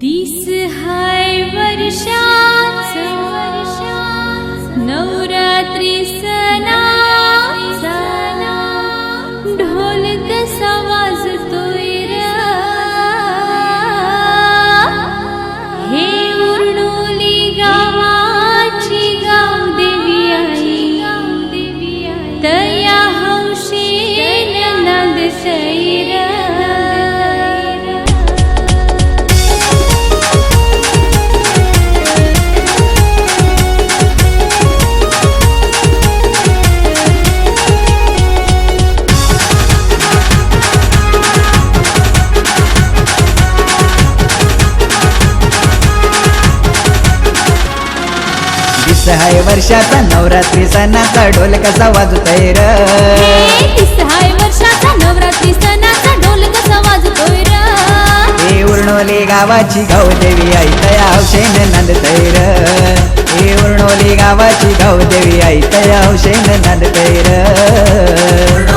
दिस हाय वर्षाचा नवरात्री सणाचा ढोल कसा वाजतोय र हे उरनोली गावाची गावदेवी आई तया हौशेन नांदतय र हाय वर्षाचा नवरात्री सणाचा ढोल कसा वाजतोय र हाय वर्षाचा नवरात्री सणाचा ढोल कसा वाजतोय र हे उरनोली गावाची गावदेवी आई तया हौशेन नांदतय र हे उरनोली गावाची गावदेवी आई तया हौशेन नांदतय र